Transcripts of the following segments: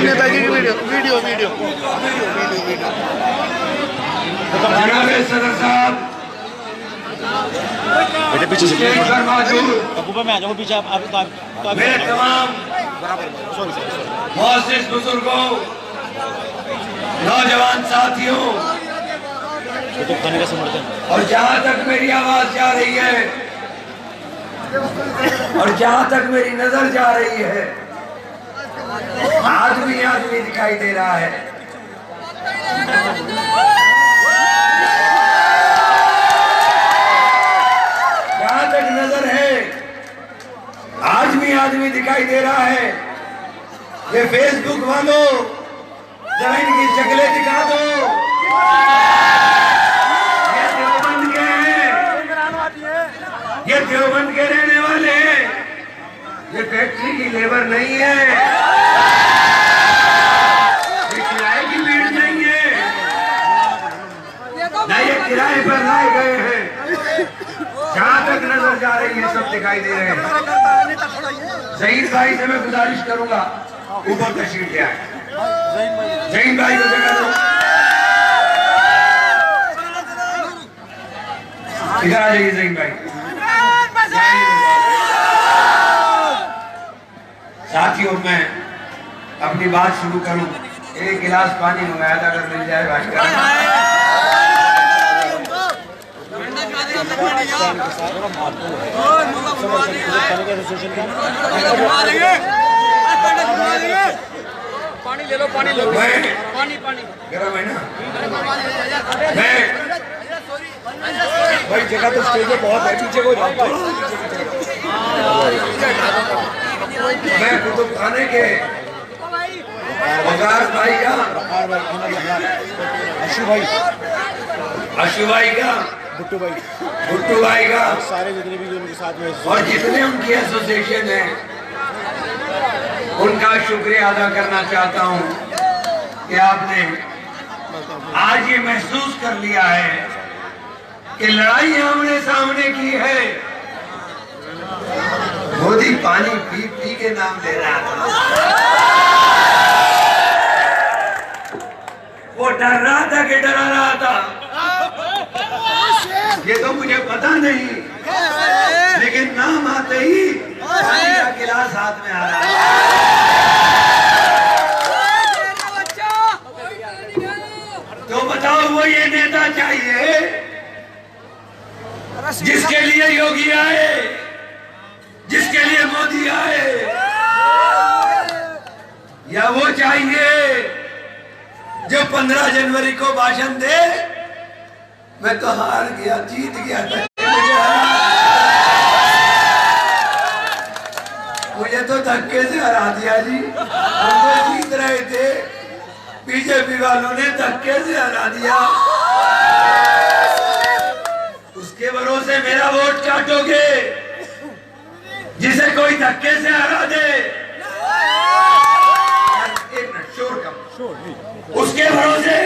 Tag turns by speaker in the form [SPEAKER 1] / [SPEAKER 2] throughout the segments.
[SPEAKER 1] नेताजी की video video video
[SPEAKER 2] सदर साहब
[SPEAKER 3] बेटे पीछे से
[SPEAKER 2] अबू
[SPEAKER 3] मैं आ जाऊँ पीछे आप
[SPEAKER 2] मेरे तमाम मुअज़्ज़िज़ बुजुर्गों, नौजवान साथियों,
[SPEAKER 3] खाने का समर्थन
[SPEAKER 2] और जहाँ तक मेरी आवाज जा रही है और जहाँ तक मेरी नजर जा रही है, आदमी आदमी दिखाई दे रहा है। जहाँ तक नजर है, आदमी आदमी दिखाई दे रहा है। ये फेसबुक वालों, जरा इनकी शक्लें दिखा दो। ये देवबंद के हैं, ये देवबंद के रहने वाले हैं। ये फैक्ट्री की लेबर नहीं है, ये किराए की भीड़ नहीं है, ना ये किराए पर लाए गए हैं। जहाँ तक नजर जा रही है सब दिखाई दे रहे हैं। जहीर भाई से मैं गुजारिश करूंगा ऊपर तशरीफ ले आए। जहीर भाई को जगह दो, इधर आ जाइए जहीर भाई। साथियों, मैं अपनी बात शुरू करूं, एक गिलास पानी मंगाया था, अगर मिल जाए भाई।
[SPEAKER 1] पानी ले लो, पानी लो, पानी पानी
[SPEAKER 2] गरम है ना? भाई जगह तो स्टेज में बहुत है, पीछे को जाओ। मैं कुतुब खाने के वकार भाई का, आशु भाई का, भुट्टू भाई का,
[SPEAKER 3] सारे जितने भी उनके साथ में
[SPEAKER 2] और जितने उनकी एसोसिएशन है, उनका शुक्रिया अदा करना चाहता हूं कि आपने आज ये महसूस कर लिया है कि लड़ाई आमने सामने की है। मोदी पानी पी पी के नाम ले रहा था, वो डर रहा था कि डरा रहा था, ये तो मुझे पता नहीं, लेकिन नाम आते ही पानी का गिलास हाथ में आ रहा है। तो बताओ, वो ये नेता चाहिए जिसके लिए योगी आए, जिसके लिए मोदी आए, या वो चाहिए जो 15 जनवरी को भाषण दे, मैं तो हार गया, जीत गया था, मुझे तो धक्के से हरा दिया जी। हम तो जीत रहे थे, बीजेपी वालों ने धक्के से हरा दिया। उसके भरोसे मेरा वोट काटोगे, जिसे कोई धक्के से हरा दे। एक मिनट, शोर कम। उसके भरोसे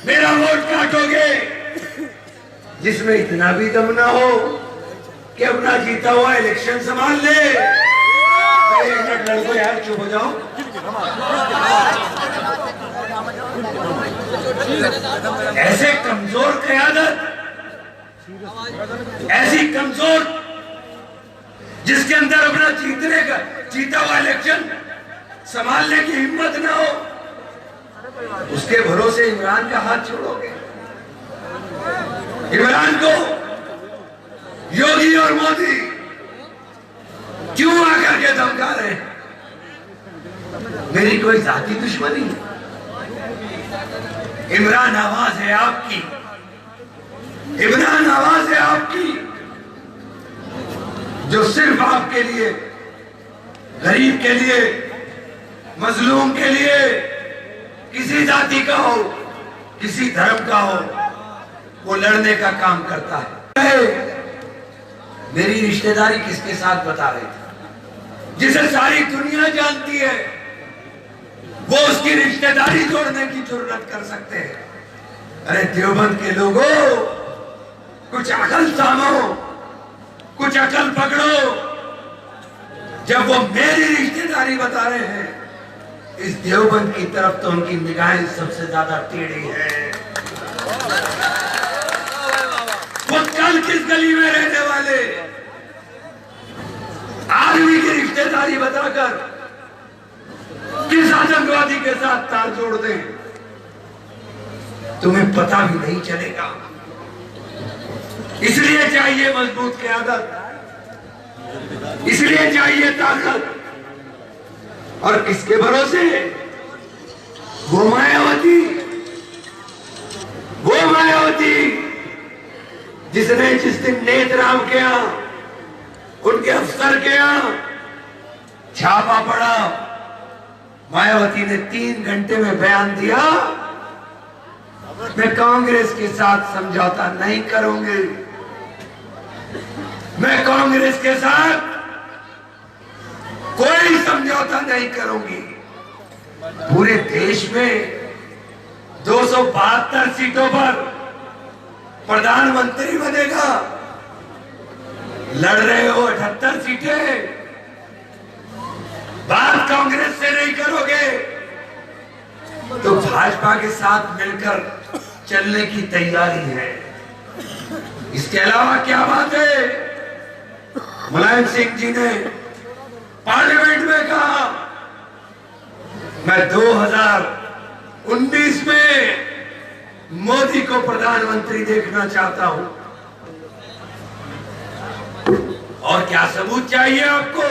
[SPEAKER 2] मेरा वोट काटोगे, जिसमें इतना भी दम ना हो कि अपना जीता हुआ इलेक्शन संभाल ले। एक मिनट लड़को यार, चुप हो जाओ। ऐसे कमजोर क़यादत, ऐसी कमजोर, जिसके अंदर अपना जीता हुआ इलेक्शन संभालने की हिम्मत ना हो, उसके भरोसे इमरान का हाथ छोड़ोगे? इमरान को योगी और मोदी क्यों आकर के धमका रहे हैं? मेरी कोई जाती दुश्मनी है। इमरान आवाज है आपकी, इमरान आवाज है आपकी, जो सिर्फ आपके लिए, गरीब के लिए, मजलूम के लिए, किसी जाति का हो, किसी धर्म का हो, वो लड़ने का काम करता है। मेरी रिश्तेदारी किसके साथ बता रहे थे, जिसे सारी दुनिया जानती है, वो उसकी रिश्तेदारी जोड़ने की जरूरत कर सकते हैं। अरे देवबंद के लोगों, कुछ अकल सामो, कुछ अकल पकड़ो। जब वो मेरी रिश्तेदारी बता रहे हैं, इस देवबंद की तरफ तो उनकी निगाहें सबसे ज्यादा टेढ़ी हैं। वो कल किस गली में रहने वाले आदमी की रिश्तेदारी बताकर किस आतंकवादी के साथ तार जोड़ दें, तुम्हें पता भी नहीं चलेगा। इसलिए चाहिए मजबूत क़यादत, इसलिए चाहिए ताकत। और किसके भरोसे? वो मायावती जिसने जिस दिन नेतराम के यहां, उनके अफसर के यहां छापा पड़ा, मायावती ने 3 घंटे में बयान दिया, मैं कांग्रेस के साथ समझौता नहीं करूंगी, मैं कांग्रेस के साथ कोई समझौता नहीं करूंगी। पूरे देश में 272 सीटों पर प्रधानमंत्री बनेगा, लड़ रहे हो 78 सीटें, बात कांग्रेस से नहीं करोगे तो भाजपा के साथ मिलकर चलने की तैयारी है। इसके अलावा क्या बात है? मुलायम सिंह जी ने पार्लियामेंट में कहा, मैं 2019 में मोदी को प्रधानमंत्री देखना चाहता हूं। और क्या सबूत चाहिए आपको?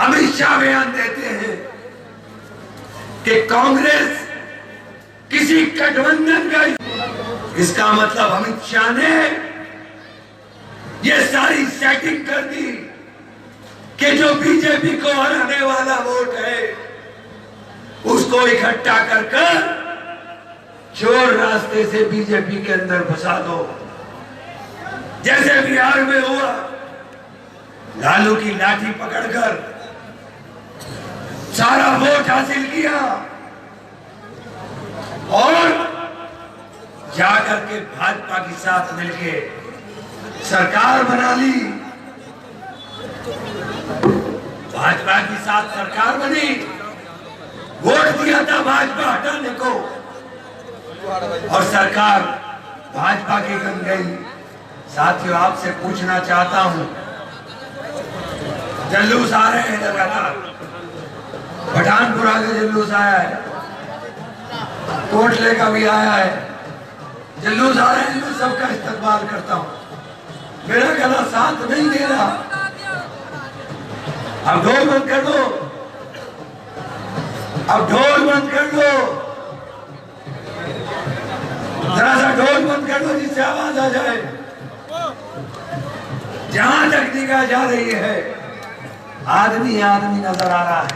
[SPEAKER 2] अमित शाह बयान देते हैं कि कांग्रेस किसी गठबंधन का, इसका मतलब अमित शाह ने ये सारी सेटिंग कर दी कि जो बीजेपी को हराने वाला वोट है उसको इकट्ठा कर चोर रास्ते से बीजेपी के अंदर फंसा दो। जैसे बिहार में हुआ, लालू की लाठी पकड़कर सारा वोट हासिल किया और जाकर के भाजपा के साथ मिलके सरकार बना ली। भाजपा के साथ सरकार बनी, वोट दिया था भाजपा हटाने को और सरकार भाजपा की बन गई। साथियों, आपसे पूछना चाहता हूं, जल्लूस आ रहे हैं लगातार, पठानपुरा का जल्लूस आया है, कोटले का भी आया है, जल्लूस आ रहे हैं। मैं सबका इस्तकबाल करता हूं, मेरा गला साथ नहीं दे रहा। अब ढोल बंद कर दो, अब ढोल बंद कर दो, जरा सा ढोल बंद कर दो जिससे आवाज आ जाए। जहां तक निगाह जा रही है आदमी आदमी नजर आ रहा है।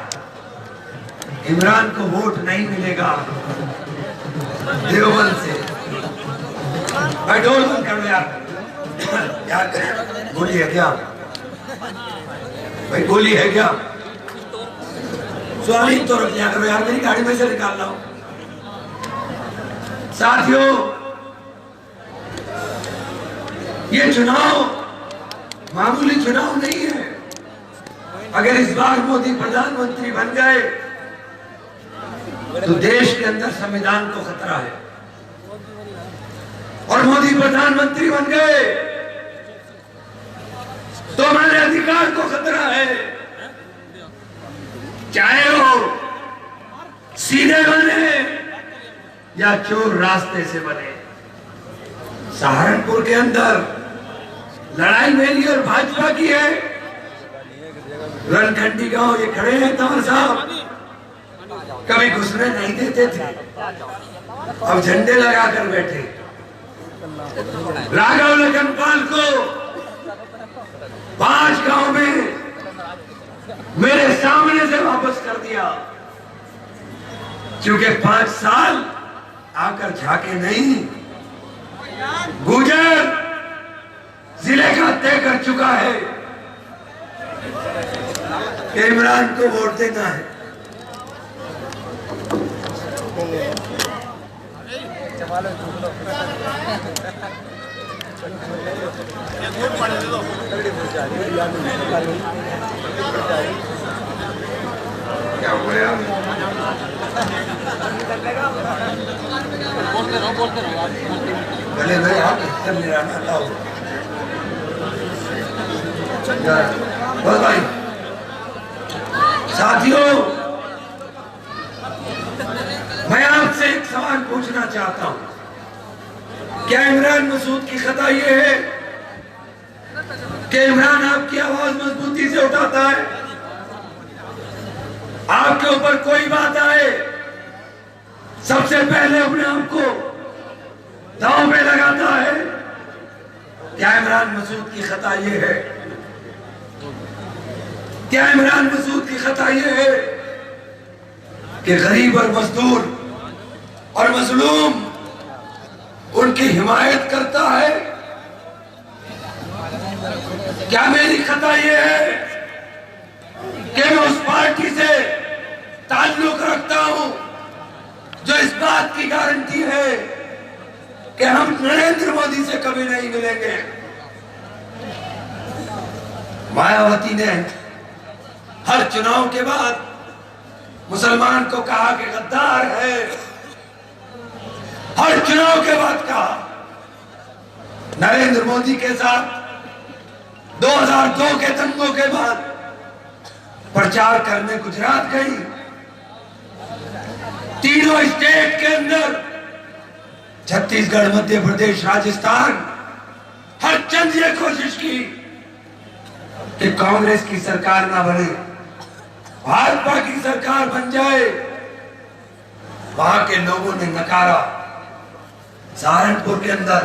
[SPEAKER 2] इमरान को वोट नहीं मिलेगा देवबंद से। भाई ढोल बंद कर दो यार, गोली है क्या? भाई गोली है क्या? स्वामी तो रख लिया करो यार, मेरी गाड़ी में से निकाल लो। साथियों, ये चुनाव मामूली चुनाव नहीं है। अगर इस बार मोदी प्रधानमंत्री बन गए तो देश के अंदर संविधान को खतरा है, और मोदी प्रधानमंत्री बन गए तो हमारे अधिकार को खतरा है। चाहे वो सीधे बने या चोर रास्ते से बने। सहारनपुर के अंदर लड़ाई मेरी और भाजपा की है। रणखंडी गांव ये खड़े हैं तंवर साहब, कभी घुसने नहीं देते थे, अब झंडे लगाकर बैठे। राघव लखनपाल को 5 गांव में मेरे सामने से वापस कर दिया, क्योंकि 5 साल आकर झाके नहीं। गुजर जिले का तय कर चुका है कि इमरान को वोट देना है। क्या हुआ यार?
[SPEAKER 1] बोलते रहो आप।
[SPEAKER 2] भले भाई आप इधर मेरा ना लाओ बस भाई। साथियों, मैं आपसे एक सवाल पूछना चाहता हूं। क्या इमरान मसूद की खता यह है कि इमरान आपकी आवाज मजबूती से उठाता है? आपके ऊपर कोई बात आए सबसे पहले अपने आप को दांव पे लगाता है? क्या इमरान मसूद की खता यह है? क्या इमरान मसूद की खता यह है कि गरीब और मजदूर और मजलूम उनकी हिमायत करता है? क्या मेरी खता यह है कि मैं उस पार्टी से ताल्लुक रखता हूं जो इस बात की गारंटी है कि हम नरेंद्र मोदी से कभी नहीं मिलेंगे? मायावती ने हर चुनाव के बाद मुसलमान को कहा कि गद्दार है। हर चुनाव के बाद कहा। नरेंद्र मोदी के साथ 2002 के दंगों के बाद प्रचार करने गुजरात गई। तीनों स्टेट के अंदर, छत्तीसगढ़, मध्य प्रदेश, राजस्थान, हर चंद ये कोशिश की कि कांग्रेस की सरकार ना बने, भाजपा की सरकार बन जाए। वहां के लोगों ने नकारा। सहारनपुर के अंदर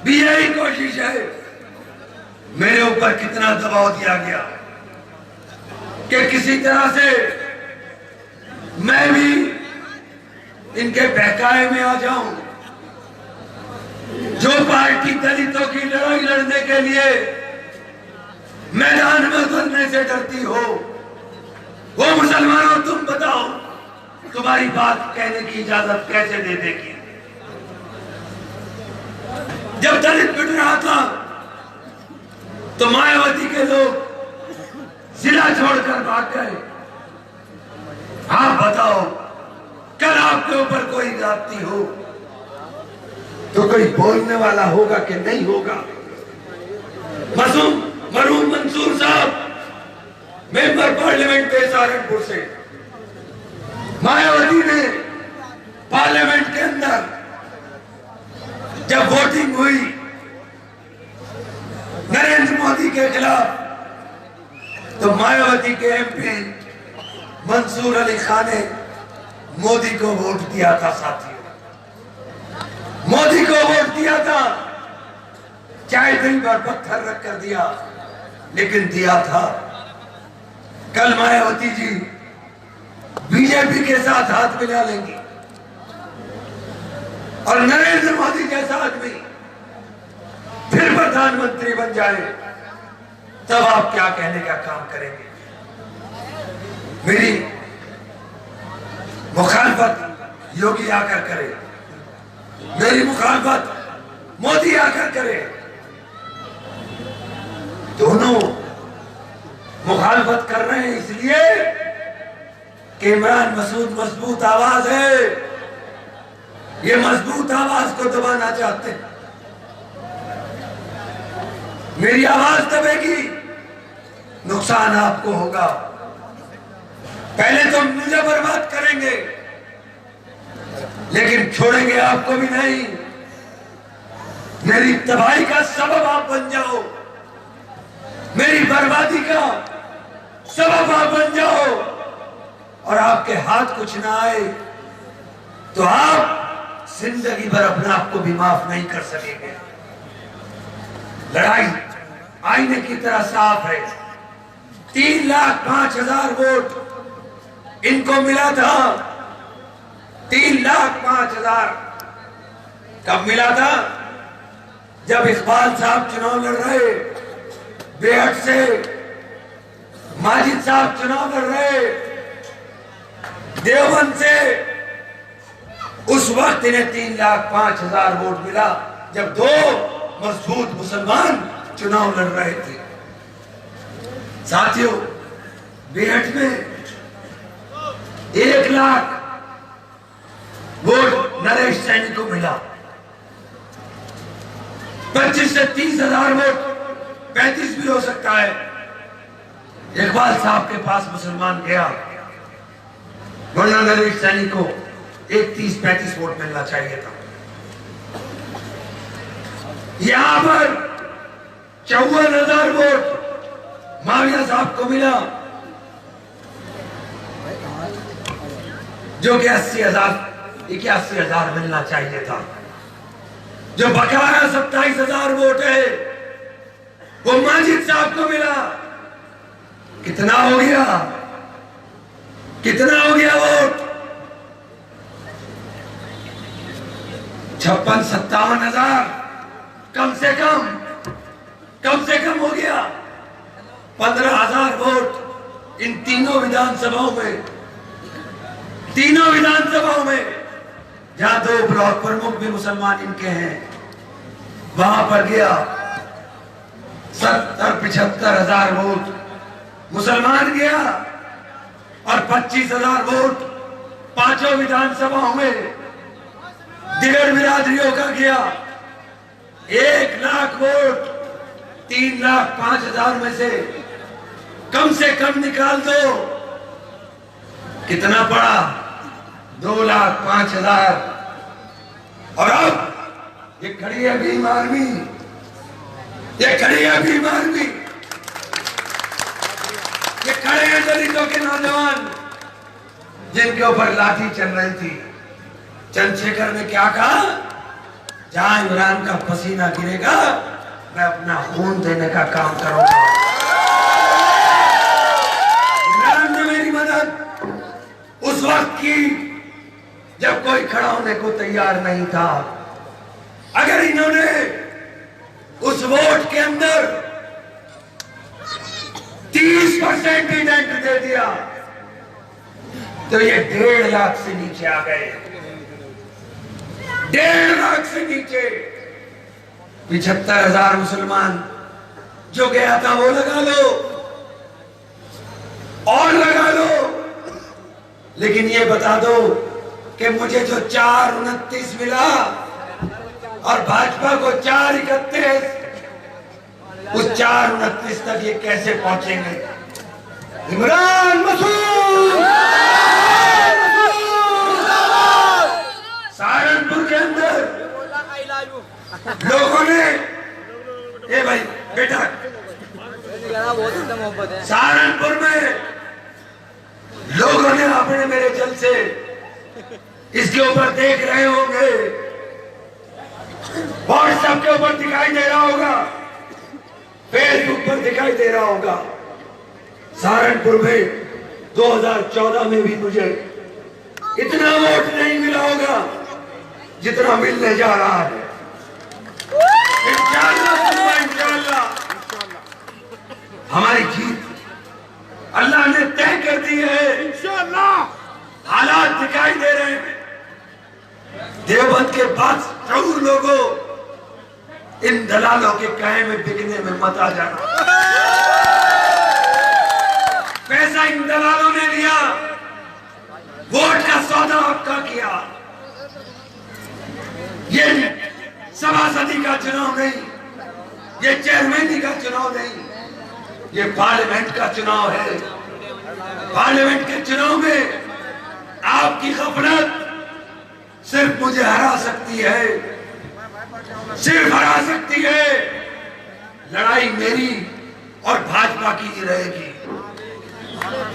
[SPEAKER 2] भी यही कोशिश है। मेरे ऊपर कितना दबाव दिया गया कि किसी तरह से मैं भी इनके बहकाए में आ जाऊं। जो पार्टी दलितों की लड़ाई लड़ने के लिए मैदान में उतरने से डरती हो, वो मुसलमानों तुम बताओ तुम्हारी बात कहने की इजाजत कैसे दे देगी? जब दलित पिट रहा था तो मायावती के लोग जिला छोड़कर भाग गए। आप बताओ, कल आपके ऊपर कोई जाति हो तो कोई बोलने वाला होगा कि नहीं होगा? मरहूम मंसूर साहब मेंबर पार्लियामेंट थे सहारनपुर से। मायावती ने पार्लियामेंट के अंदर जब वोटिंग हुई नरेंद्र मोदी के खिलाफ, तो मायावती के एमपी मंसूर अली खान ने मोदी को वोट दिया था। साथियों, मोदी को वोट दिया था, चाहे दिल पर पत्थर रख कर दिया, लेकिन दिया था। कल मायावती जी बीजेपी के साथ हाथ मिला लेंगी और नरेंद्र मोदी जैसा आदमी फिर प्रधानमंत्री बन जाए, तब आप क्या कहने का काम करेंगे? मेरी मुखालफत योगी आकर करे, मेरी मुखालफत मोदी आकर करे। दोनों मुखालफत कर रहे हैं इसलिए कि इमरान मसूद मजबूत आवाज है। ये मजबूत आवाज को दबाना चाहते हैं। मेरी आवाज दबेगी, नुकसान आपको होगा। पहले तो मुझे बर्बाद करेंगे, लेकिन छोड़ेंगे आपको भी नहीं। मेरी तबाही का सबब आप बन जाओ, मेरी बर्बादी का सबब आप बन जाओ, और आपके हाथ कुछ ना आए तो आप जिंदगी भर अपने आप को भी माफ नहीं कर सकेंगे। लड़ाई आईने की तरह साफ है। 3,05,000 वोट इनको मिला था। 3,05,000 कब मिला था? जब इकबाल साहब चुनाव लड़ रहे, बेहट से माजिद साहब चुनाव लड़ रहे, देवबंद से। उस वक्त इन्हें 3,05,000 वोट मिला, जब दो मजबूत मुसलमान चुनाव लड़ रहे थे। साथियों, बेहट में लाख वोट नरेश सैनी को मिला। 25 से 30 हजार वोट, 35 भी हो सकता है। इकबाल साहब के पास मुसलमान गया, वरना नरेश सैनी को 30-35 वोट मिलना चाहिए था। यहां पर 54,000 वोट माविया साहब को मिला, जो कि 81,000 मिलना चाहिए था। जो बकाया 27,000 वोट है वो माजिद साहब को मिला। कितना हो गया? कितना हो गया वोट? 56-57 हजार, कम से कम हो गया। 15,000 वोट इन तीनों विधानसभाओं में, जहां 2 ब्लॉक प्रमुख भी मुसलमान इनके हैं, वहां पर गया। 70-75 हजार वोट मुसलमान गया और 25,000 वोट पांचों विधानसभाओं में दिगर बिरादरियों का गया। 1 लाख वोट 3,05,000 में से कम निकाल दो, कितना पड़ा? 2,05,000। और अब ये खड़ी है भीम आर्मी, ये खड़ी है भीम आर्मी, ये खड़े हैं दलितों के नौजवान जिनके ऊपर लाठी चल रही थी। चंद्रशेखर ने क्या कहा? जहां इमरान का पसीना गिरेगा मैं अपना खून देने का काम करूंगा। इमरान ने मेरी मदद उस वक्त की जब कोई खड़ा होने को तैयार नहीं था। अगर इन्होंने उस वोट के अंदर 30% भी डेंट दे दिया तो ये 1.5 लाख से नीचे आ गए। 1.5 लाख से नीचे 75,000 मुसलमान जो गया था वो लगा लो और लगा लो, लेकिन ये बता दो कि मुझे जो 429 मिला और भाजपा को 431, उस 429 तक ये कैसे पहुंचेंगे? इमरान मसूद सहारनपुर के अंदर लोगों ने, ए भाई बेटा, सहारनपुर में लोगों ने अपने मेरे जल से इसके ऊपर देख रहे होंगे, व्हाट्सएप के ऊपर दिखाई दे रहा होगा, फेसबुक पर दिखाई दे रहा होगा। सहारनपुर में 2014 में भी मुझे इतना वोट नहीं मिला होगा जितना मिलने जा रहा है। इंशाअल्लाह हमारी जीत अल्लाह ने तय कर दी है। इंशाअल्लाह हालात दिखाई दे रहे हैं। देवबंद के बाद जरूर लोगों इन दलालों के कहे में बिकने में मत आ जाना। पैसा इन दलालों ने लिया, वोट का सौदा आपका किया। ये सभासदी का चुनाव नहीं, ये चेयरमैनी का चुनाव नहीं, ये पार्लियामेंट का चुनाव है। पार्लियामेंट के चुनाव में आपकी गफलत सिर्फ मुझे हरा सकती है, सिर्फ हरा सकती है। लड़ाई मेरी और भाजपा की ही रहेगी,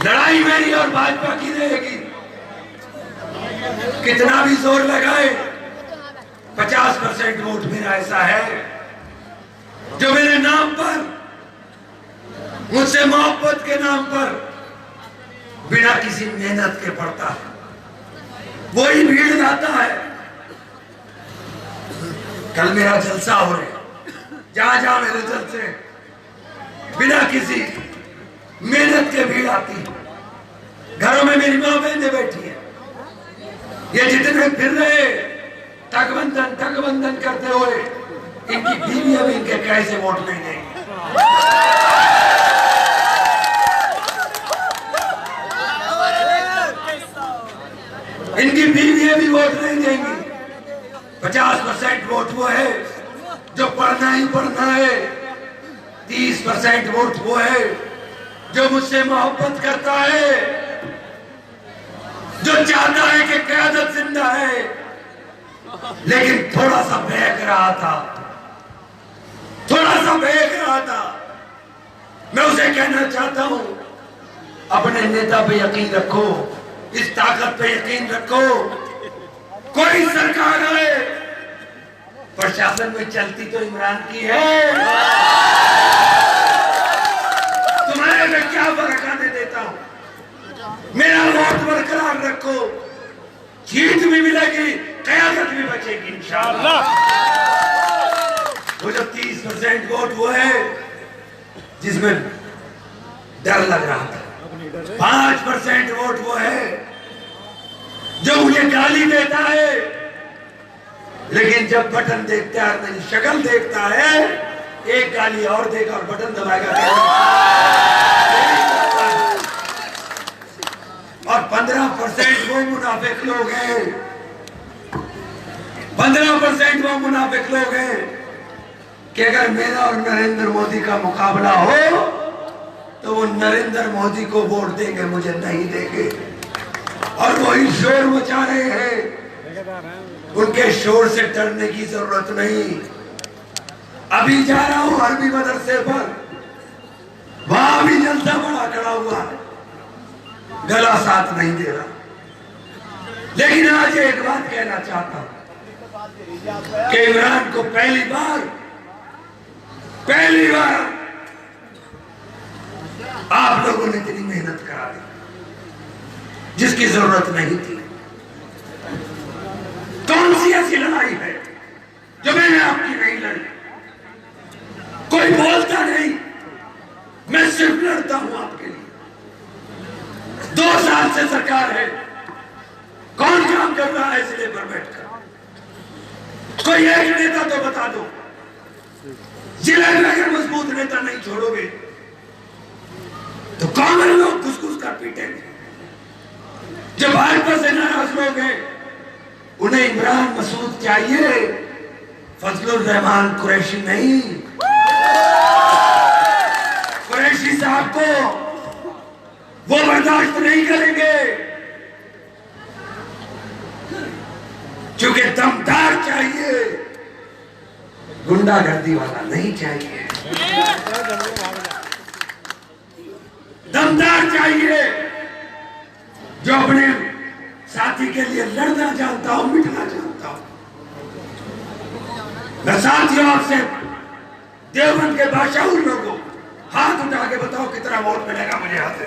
[SPEAKER 2] लड़ाई मेरी और भाजपा की रहेगी। कितना भी जोर लगाए, 50% वोट मेरा ऐसा है जो मेरे नाम पर, मुझसे मोहब्बत के नाम पर बिना किसी मेहनत के पड़ता है, वही भीड़ लाता है। कल मेरा जलसा हो रहा है, जहां जहां मेरे जलसे बिना किसी मेहनत के भीड़ आती है। घरों में मेरी माँ बहनें बैठी है, ये जितने फिर रहे ठगबंधन करते हुए, इनकी बीवियां भी इनके कैसे वोट नहीं देंगी। इनकी बीवियां भी वोट नहीं देंगी। 50% वोट वो है जो पढ़ना ही पढ़ना है। 30% वोट वो है जो मुझसे मोहब्बत करता है, जो चाहता है कि क़यादत जिंदा है, लेकिन थोड़ा सा बहक रहा था, थोड़ा सा बहक रहा था। मैं उसे कहना चाहता हूं, अपने नेता पे यकीन रखो, इस ताकत पे यकीन रखो। कोई सरकार आए, प्रशासन में चलती तो इमरान की है। तुम्हारे में क्या फर्क आने देता हूं। मेरा वोट बरकरार रखो, जीत भी मिलेगी, क़यादत भी बचेगी इंशाअल्लाह। वो जो 30% वोट वो है जिसमें डर लग रहा था। 5% वोट वो है जो मुझे गाली देता है, लेकिन जब बटन देखता है, मेरी शक्ल देखता है, एक गाली और देगा और बटन दबाएगा। और 15% वो मुनाफिक लोग हैं, 15% वो मुनाफिक लोग हैं कि अगर मेरा और नरेंद्र मोदी का मुकाबला हो तो वो नरेंद्र मोदी को वोट देंगे, मुझे नहीं देंगे। और वही शोर मचा रहे हैं। उनके शोर से डरने की जरूरत नहीं। अभी जा रहा हूं अरबी मदरसे पर, वहां भी जनता बड़ा खड़ा हुआ है, गला साथ नहीं दे रहा। लेकिन आज एक बात कहना चाहता हूं कि इमरान को पहली बार आप लोगों ने इतनी मेहनत करा दी जिसकी जरूरत नहीं थी। कौन सी ऐसी लड़ाई है जो मैंने आपकी नहीं लड़ी? कोई बोलता नहीं, मैं सिर्फ लड़ता हूं आपके लिए। 2 साल से सरकार है, कौन काम कर रहा है जिले पर बैठकर? कोई एक नेता तो बता दो। जिले में अगर मजबूत नेता नहीं छोड़ोगे तो कांग्रेस लोग घुस-घुस कर पीटेंगे। जो भाजपा से नाराज लोग हैं उन्हें इमरान मसूद चाहिए, फजलुर रहमान कुरैशी नहीं। कुरैशी साहब को वो बर्दाश्त नहीं करेंगे, क्योंकि दमदार चाहिए, गुंडागर्दी वाला नहीं चाहिए। दमदार चाहिए जो अपने साथी के लिए लड़ना जानता हूं, मिटना जानता हूं। मैं साथियों आपसे, देवबंद के बादशाह लोगों, हाथ उठा के बताओ कितना वोट मिलेगा मुझे हाथ से।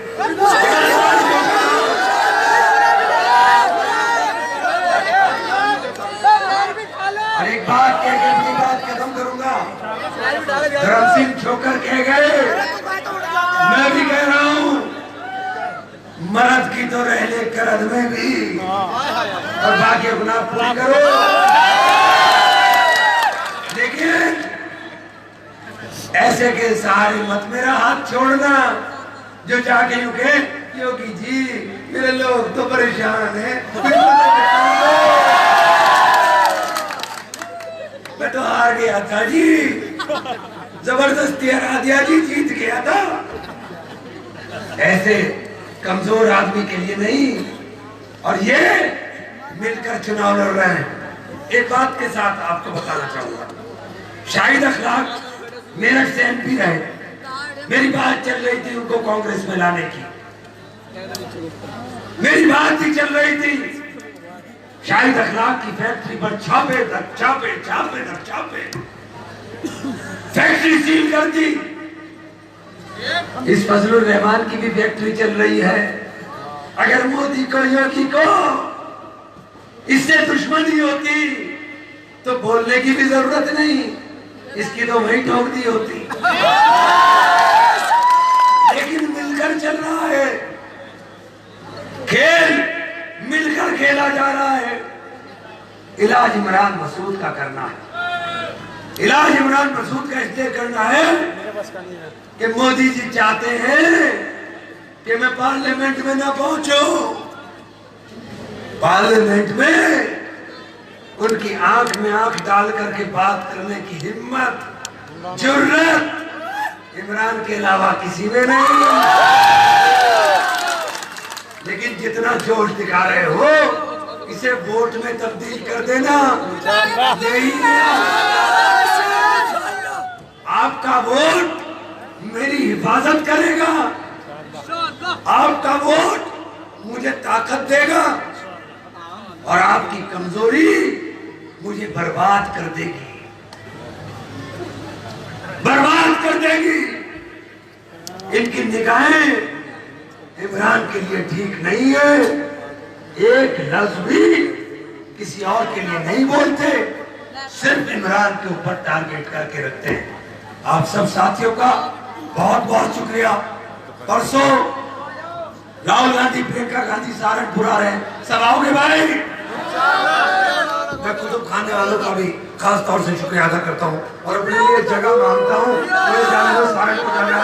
[SPEAKER 2] और एक बात कह के अपनी बात खत्म करूंगा। धर्म सिंह छोकर कह गए, मैं भी कह रहा हूं, मर्द की तो रह ले करद में भी, और बाकी अपना पूरी करो। लेकिन ऐसे के सहारे मत मेरा हाथ छोड़ना जो जाके रुके, योगी जी मेरे लोग तो परेशान हैं, मैं तो हार गया था जी, जबरदस्ती हरा दिया जी, जीत गया था। ऐसे कमजोर आदमी के लिए नहीं। और ये मिलकर चुनाव लड़ रहे हैं। एक बात के साथ आपको बताना चाहूंगा, शाहिद अखलाक मेरठ से एमपी रहे, मेरी बात चल रही थी उनको कांग्रेस में लाने की, मेरी बात ही चल रही थी। शाहिद अखलाक की फैक्ट्री पर छापे दर छापे, छापे दर छापे, फैक्ट्री सील कर दी। इस फजलुर रहमान की भी फैक्ट्री चल रही है। अगर मोदी को, योगी को इससे दुश्मनी होती तो बोलने की भी जरूरत नहीं, इसकी तो वही ठोक दी होती। लेकिन मिलकर चल रहा है खेल, मिलकर खेला जा रहा है। इलाज इमरान मसूद का करना है। इलाज इमरान मसूद का इसलिए करना है कि मोदी जी चाहते हैं कि मैं पार्लियामेंट में ना पहुंचूं। पार्लियामेंट में उनकी आंख में आंख डाल करके बात करने की हिम्मत, जुर्रत इमरान के अलावा किसी में नहीं। लेकिन जितना जोश दिखा रहे हो, इसे वोट में तब्दील कर देना। यही है आपका वोट, मेरी हिफाजत करेगा। आपका वोट मुझे ताकत देगा और आपकी कमजोरी मुझे बर्बाद कर देगी, बर्बाद कर देगी। इनकी निगाहें इमरान के लिए ठीक नहीं है। एक लफ्ज भी किसी और के लिए नहीं बोलते, सिर्फ इमरान के ऊपर टारगेट करके रखते हैं। आप सब साथियों का बहुत बहुत शुक्रिया। परसों राहुल गांधी, प्रियंका गांधी सहारनपुर आ रहे हैं, सब आओगे भाई? मैं कुतुब खाने वालों का भी खास तौर से शुक्रिया अदा करता हूँ और अपने लिए जगह मांगता हूँ। मुझे जाने दो, सहारनपुर जाना